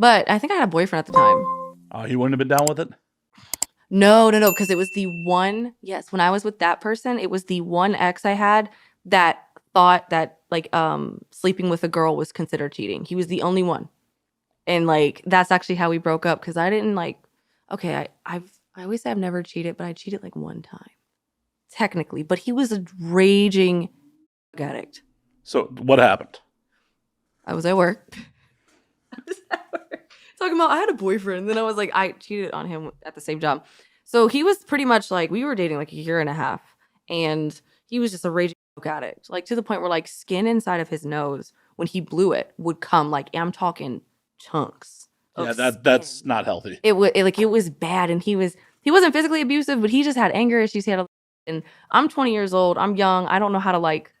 But I think I had a boyfriend at the time. Oh, he wouldn't have been down with it? No, because it was the one, yes, when I was with that person, it was the one ex I had that thought that like sleeping with a girl was considered cheating. He was the only one. And like that's actually how we broke up because I didn't like okay, I always say I've never cheated, but I cheated like one time. Technically, but he was a raging drug addict. So what happened? I was at work. Talking about I had a boyfriend, and then I was like, I cheated on him at the same job. So he was pretty much like we were dating like a year and a half, and he was just a raging coke addict, like to the point where like skin inside of his nose when he blew it would come like I'm talking chunks. Yeah, that's not healthy. It was bad, and he wasn't physically abusive, but he just had anger issues. He had and I'm 20 years old. I'm young. I don't know how to like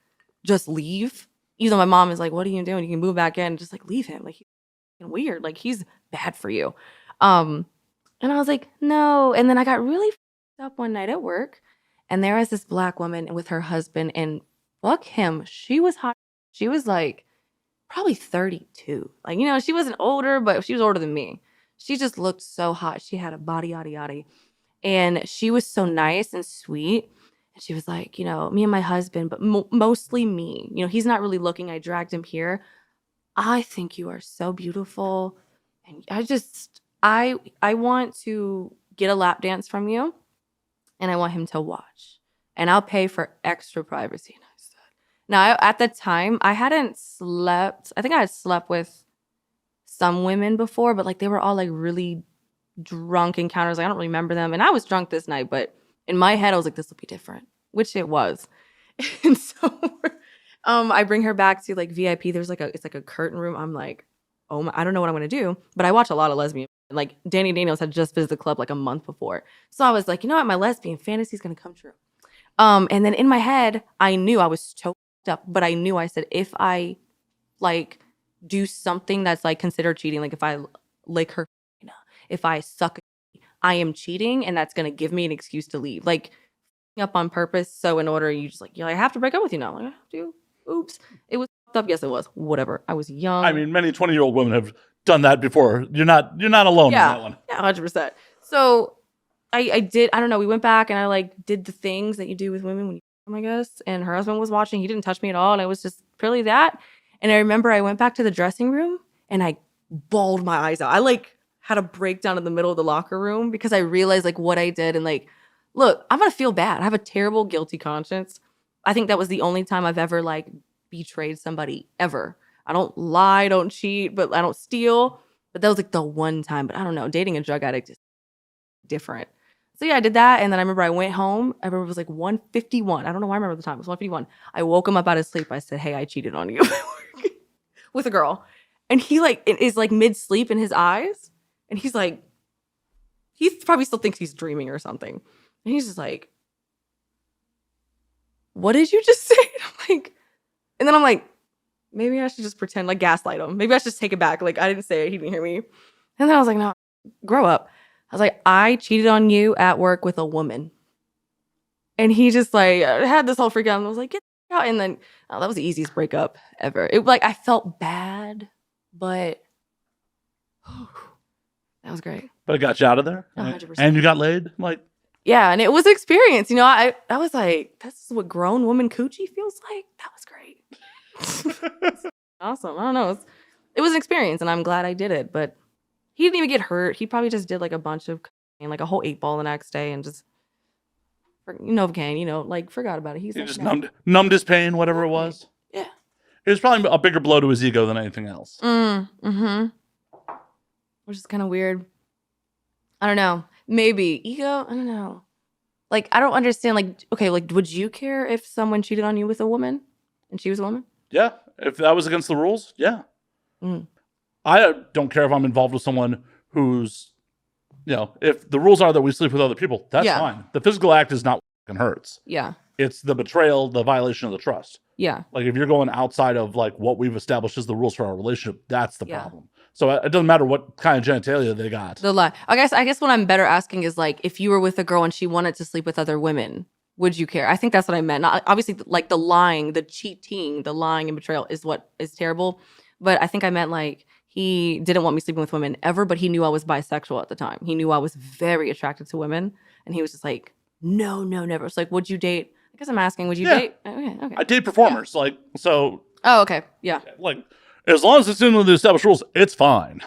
just leave. Even though my mom is like, "What are you doing? You can move back in." Just like leave him. Like he's weird. Like he's bad for you. And I was like, no. And then I got really up one night at work, and there was this black woman with her husband, and fuck him. She was hot. She was like probably 32. Like, you know, she wasn't older, but she was older than me. She just looked so hot. She had a body, yada, yada. And she was so nice and sweet. And she was like, you know, me and my husband, but mostly me. You know, he's not really looking. I dragged him here. I think you are so beautiful. And I want to get a lap dance from you. And I want him to watch. And I'll pay for extra privacy. And I said, now, at the time, I hadn't slept. I think I had slept with some women before, but like they were all like really drunk encounters. Like, I don't remember them. And I was drunk this night, but in my head, I was like, this will be different, which it was. And so I bring her back to like VIP. There's like it's like a curtain room. I'm like, oh my, I don't know what I'm gonna do. But I watch a lot of lesbian. Like Danny Daniels had just visited the club like a month before. So I was like, you know what, my lesbian fantasy is gonna come true. And then in my head, I knew I was so up, but I knew I said if I like do something that's like considered cheating, like if I lick her, if I suck, I am cheating, and that's gonna give me an excuse to leave. Like up on purpose. So in order, you just like, I have to break up with you now. Like, I have to. Oops. It was up. Yes, it was. Whatever. I was young. I mean, many 20-year-old women have done that before. You're not alone in that one. Yeah, 100%. So I did. I don't know. We went back and I like did the things that you do with women when you, I guess. And her husband was watching. He didn't touch me at all, and it was just purely that. And I remember I went back to the dressing room and I bawled my eyes out. I like had a breakdown in the middle of the locker room because I realized like what I did and like, look, I'm gonna feel bad. I have a terrible guilty conscience. I think that was the only time I've ever like betrayed somebody ever. I don't lie, don't cheat, but I don't steal. But that was like the one time. But I don't know, dating a drug addict is different. So yeah, I did that. And then I remember I went home. I remember it was like 1:51. I don't know why I remember the time. It was 1:51. I woke him up out of sleep. I said, hey, I cheated on you with a girl. And he like is like mid-sleep in his eyes. And he's like, he probably still thinks he's dreaming or something. And he's just like, what did you just say? I'm like, and then I'm like, maybe I should just pretend, like gaslight him. Maybe I should just take it back. Like I didn't say it. He didn't hear me. And then I was like, no, grow up. I was like, I cheated on you at work with a woman. And he just like had this whole freak out. And I was like, get out. And then that was the easiest breakup ever. It like, I felt bad, but that was great. But it got you out of there? 100%. And you got laid? Like, yeah, and it was an experience. You know, I was like, that's what grown woman coochie feels like. That was great. Awesome. I don't know. It was an experience, and I'm glad I did it. But he didn't even get hurt. He probably just did like a bunch of cocaine, like a whole 8-ball the next day, and just Novocaine, like forgot about it. He just numbed his pain, whatever it was. Yeah. It was probably a bigger blow to his ego than anything else. Which is kind of weird. I don't know. Maybe ego. I don't know. Like I don't understand. Like okay, like would you care if someone cheated on you with a woman, and she was a woman? Yeah, if that was against the rules, yeah. I don't care if I'm involved with someone who's, if the rules are that we sleep with other people, that's fine. The physical act is not what fucking hurts. Yeah. It's the betrayal, the violation of the trust. Yeah. Like if you're going outside of like what we've established as the rules for our relationship, that's the problem. So it doesn't matter what kind of genitalia they got. The lie. I guess what I'm better asking is like if you were with a girl and she wanted to sleep with other women, would you care? I think that's what I meant. Not, obviously, like the lying, the cheating, the lying and betrayal is what is terrible. But I think I meant like he didn't want me sleeping with women ever, but he knew I was bisexual at the time. He knew I was very attracted to women, and he was just like, no, never. It's like, would you date? I guess I'm asking, would you date? Okay. I date performers, like, so. Oh, okay, yeah. Like, as long as it's in with the established rules, it's fine.